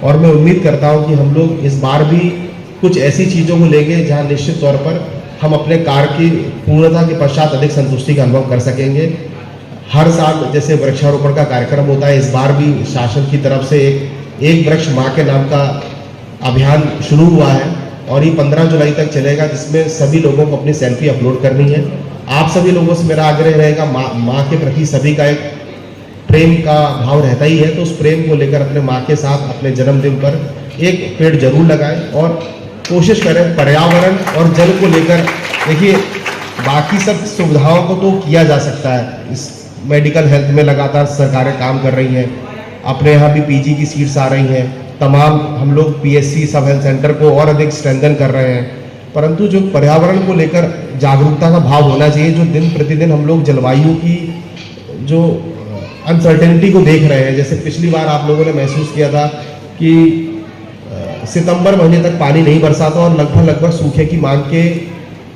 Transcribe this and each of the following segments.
और मैं उम्मीद करता हूं कि हम लोग इस बार भी कुछ ऐसी चीज़ों को लेंगे जहां निश्चित तौर पर हम अपने कार्य की पूर्णता के पश्चात अधिक संतुष्टि का अनुभव कर सकेंगे। हर साल जैसे वृक्षारोपण का कार्यक्रम होता है, इस बार भी शासन की तरफ से एक वृक्ष माँ के नाम का अभियान शुरू हुआ है और ये 15 जुलाई तक चलेगा, जिसमें सभी लोगों को अपनी सेल्फी अपलोड करनी है। आप सभी लोगों से मेरा आग्रह रहेगा, माँ के प्रति सभी का एक प्रेम का भाव रहता ही है, तो उस प्रेम को लेकर अपने माँ के साथ अपने जन्मदिन पर एक पेड़ जरूर लगाएं और कोशिश करें पर्यावरण और जल को लेकर। देखिए, बाकी सब सुविधाओं को तो किया जा सकता है, इस मेडिकल हेल्थ में लगातार सरकारें काम कर रही हैं, अपने यहाँ भी पीजी की सीट्स आ रही हैं, तमाम हम लोग पीएससी सब हेल्थ सेंटर को और अधिक स्ट्रेंथन कर रहे हैं, परंतु जो पर्यावरण को लेकर जागरूकता का भाव होना चाहिए, जो दिन प्रतिदिन हम लोग जलवायु की जो अनसर्टेनिटी को देख रहे हैं। जैसे पिछली बार आप लोगों ने महसूस किया था कि सितंबर महीने तक पानी नहीं बरसा था और लगभग सूखे की मांग के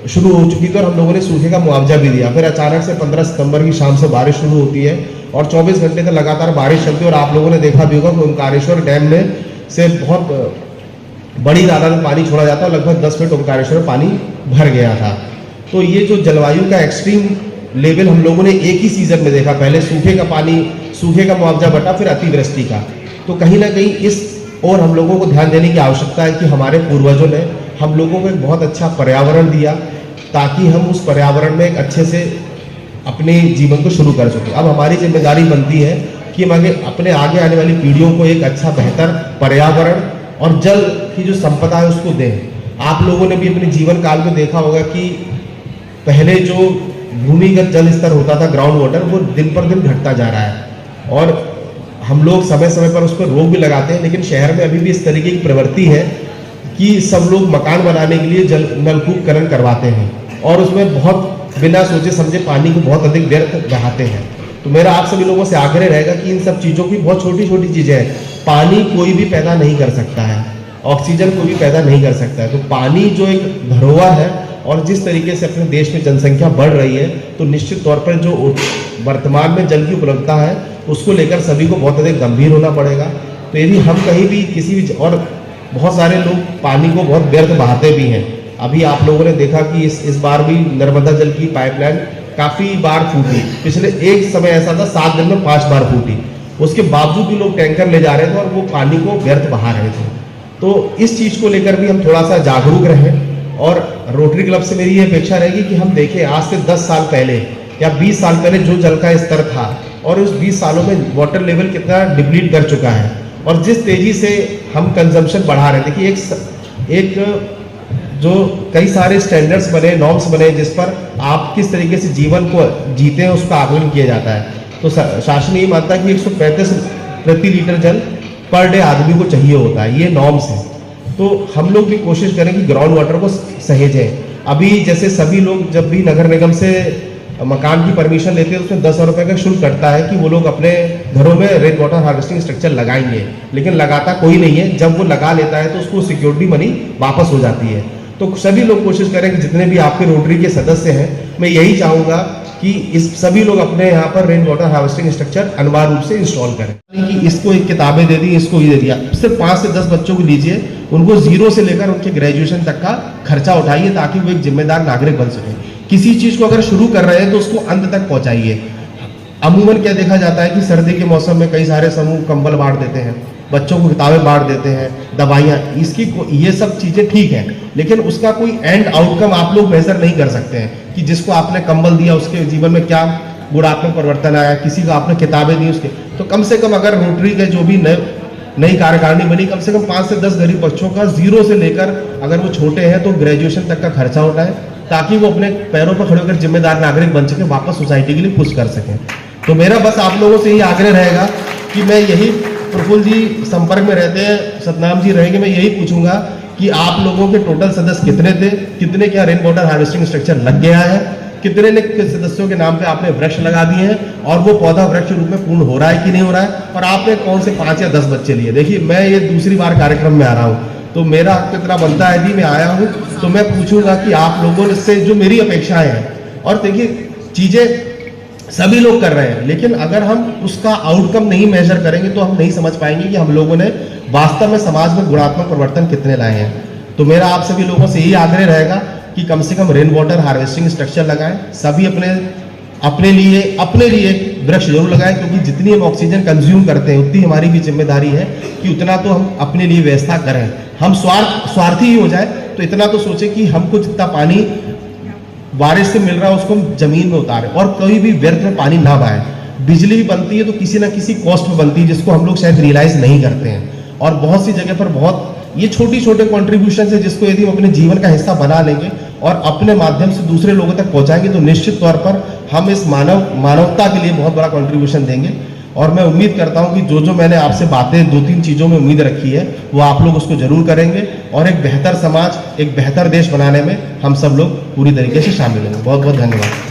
शुरू हो चुकी थी और हम लोगों ने सूखे का मुआवजा भी दिया। फिर अचानक से 15 सितंबर की शाम से बारिश शुरू होती है और 24 घंटे तक लगातार बारिश चलती है और आप लोगों ने देखा भी होगा कि ओंकारेश्वर डैम में से बहुत बड़ी तादाद में पानी छोड़ा जाता है और लगभग 10 फीट ओंकारेश्वर पानी भर गया था। तो ये जो जलवायु का एक्सट्रीम लेवल हम लोगों ने एक ही सीजन में देखा, पहले सूखे का पानी, सूखे का मुआवजा बटा, फिर अतिवृष्टि का। तो कहीं ना कहीं इस और हम लोगों को ध्यान देने की आवश्यकता है कि हमारे पूर्वजों ने हम लोगों को एक बहुत अच्छा पर्यावरण दिया ताकि हम उस पर्यावरण में एक अच्छे से अपने जीवन को शुरू कर सकें। अब हमारी जिम्मेदारी बनती है कि हम अपने आगे आने वाली पीढ़ियों को एक अच्छा बेहतर पर्यावरण और जल की जो संपदा है उसको दें। आप लोगों ने भी अपने जीवन काल में देखा होगा कि पहले जो भूमिगत जल स्तर होता था, ग्राउंड वाटर, वो दिन पर दिन घटता जा रहा है और हम लोग समय समय पर उस पर रोक भी लगाते हैं, लेकिन शहर में अभी भी इस तरीके की प्रवृत्ति है कि सब लोग मकान बनाने के लिए जल नलकूपकरण करवाते हैं और उसमें बहुत बिना सोचे समझे पानी को बहुत अधिक व्यर्थ बहाते हैं। तो मेरा आप सभी लोगों से आग्रह रहेगा कि इन सब चीज़ों की बहुत छोटी छोटी चीज़ें हैं। पानी कोई भी पैदा नहीं कर सकता है, ऑक्सीजन कोई भी पैदा नहीं कर सकता है, तो पानी जो एक धरोहर है और जिस तरीके से अपने देश में जनसंख्या बढ़ रही है, तो निश्चित तौर पर जो वर्तमान में जल की उपलब्धता है उसको लेकर सभी को बहुत अधिक गंभीर होना पड़ेगा। तो यदि हम कहीं भी किसी भी, और बहुत सारे लोग पानी को बहुत व्यर्थ बहाते भी हैं। अभी आप लोगों ने देखा कि इस बार भी नर्मदा जल की पाइपलाइन काफ़ी बार फूटी। पिछले एक समय ऐसा था 7 दिन में 5 बार फूटी, उसके बावजूद भी लोग टैंकर ले जा रहे थे और वो पानी को व्यर्थ बहा रहे थे। तो इस चीज़ को लेकर भी हम थोड़ा सा जागरूक रहें और रोटरी क्लब से मेरी ये अपेक्षा रहेगी कि हम देखें आज से 10 साल पहले या 20 साल पहले जो जल का स्तर था और उस 20 सालों में वाटर लेवल कितना डिप्लीट कर चुका है और जिस तेजी से हम कंजम्पशन बढ़ा रहे हैं। देखिए, एक जो कई सारे स्टैंडर्ड्स बने, नॉर्म्स बने, जिस पर आप किस तरीके से जीवन को जीते हैं उसका आकलन किया जाता है। तो शासन ये मानता है कि 135 प्रति लीटर जल पर डे आदमी को चाहिए होता है, ये नॉर्म्स है। तो हम लोग भी कोशिश करें कि ग्राउंड वाटर को सहेजें। अभी जैसे सभी लोग जब भी नगर निगम से मकान की परमिशन लेते हैं उसमें 10 रुपये का शुल्क कटता है कि वो लोग अपने घरों में रेन वाटर हार्वेस्टिंग स्ट्रक्चर लगाएंगे, लेकिन लगाता कोई नहीं है। जब वो लगा लेता है तो उसको सिक्योरिटी मनी वापस हो जाती है। तो सभी लोग कोशिश करें कि जितने भी आपके रोटरी के सदस्य हैं, मैं यही चाहूँगा कि इस सभी लोग अपने यहाँ पर रेन वाटर हार्वेस्टिंग स्ट्रक्चर अनिवार्य रूप से इंस्टॉल करें। कि इसको एक किताबें दे दी, इसको ये दे दिया, सिर्फ 5 से 10 बच्चों को लीजिए, उनको 0 से लेकर उनके ग्रेजुएशन तक का खर्चा उठाइए ताकि वो एक जिम्मेदार नागरिक बन सके। किसी चीज़ को अगर शुरू कर रहे हैं तो उसको अंत तक पहुँचाइए। अमूमन क्या देखा जाता है कि सर्दी के मौसम में कई सारे समूह कंबल बांट देते हैं, बच्चों को किताबें बांट देते हैं, दवाइयाँ, ये सब चीज़ें ठीक है, लेकिन उसका कोई एंड आउटकम आप लोग मेजर नहीं कर सकते हैं कि जिसको आपने कंबल दिया उसके जीवन में क्या गुणात्मक परिवर्तन आया, किसी को आपने किताबें दी उसके। तो कम से कम अगर रोटरी के जो भी नई कार्यकारिणी बनी, कम से कम 5 से 10 गरीब बच्चों का 0 से लेकर, अगर वो छोटे हैं तो ग्रेजुएशन तक का खर्चा उठाए ताकि वो अपने पैरों पर खड़े होकर जिम्मेदार नागरिक बन सके, वापस सोसाइटी के लिए पुश कर सकें। तो मेरा बस आप लोगों से यही आग्रह रहेगा कि मैं यही, प्रफुल्ल जी संपर्क में रहते हैं, सतनाम जी रहेंगे, मैं यही पूछूंगा कि आप लोगों के टोटल सदस्य कितने थे, कितने क्या रेन वाटर हार्वेस्टिंग स्ट्रक्चर लग गया है, कितने ने सदस्यों के नाम पे आपने वृक्ष लगा दिए हैं और वो पौधा वृक्ष रूप में पूर्ण हो रहा है कि नहीं हो रहा है, और आपने कौन से 5 या 10 बच्चे लिए। देखिए, मैं ये दूसरी बार कार्यक्रम में आ रहा हूँ तो मेरा हक कितना बनता है, यदि मैं आया हूँ तो मैं पूछूंगा कि आप लोगों से जो मेरी अपेक्षाएं हैं। और देखिए, चीज़ें सभी लोग कर रहे हैं, लेकिन अगर हम उसका आउटकम नहीं मेजर करेंगे तो हम नहीं समझ पाएंगे कि हम लोगों ने वास्तव में समाज में गुणात्मक परिवर्तन कितने लाए हैं। तो मेरा आप सभी लोगों से यही आग्रह रहेगा कि कम से कम रेन वाटर हार्वेस्टिंग स्ट्रक्चर लगाएं, सभी अपने लिए वृक्ष जरूर लगाएं, क्योंकि जितनी हम ऑक्सीजन कंज्यूम करते हैं उतनी हमारी भी जिम्मेदारी है कि उतना तो हम अपने लिए व्यवस्था करें। हम स्वार्थी ही हो जाए तो इतना तो सोचें कि हमको जितना पानी बारिश से मिल रहा है उसको हम जमीन में उतारें और कोई भी व्यर्थ में पानी ना बहाएं। बिजली भी बनती है तो किसी ना किसी कॉस्ट में बनती है जिसको हम लोग शायद रियलाइज नहीं करते हैं, और बहुत सी जगह पर बहुत ये छोटे कॉन्ट्रीब्यूशन है जिसको यदि हम अपने जीवन का हिस्सा बना लेंगे और अपने माध्यम से दूसरे लोगों तक पहुंचाएंगे तो निश्चित तौर पर हम इस मानवता के लिए बहुत बड़ा कॉन्ट्रीब्यूशन देंगे। और मैं उम्मीद करता हूं कि जो मैंने आपसे बातें 2-3 चीज़ों में उम्मीद रखी है वो आप लोग उसको जरूर करेंगे और एक बेहतर समाज, एक बेहतर देश बनाने में हम सब लोग पूरी तरीके से शामिल होंगे। बहुत बहुत धन्यवाद।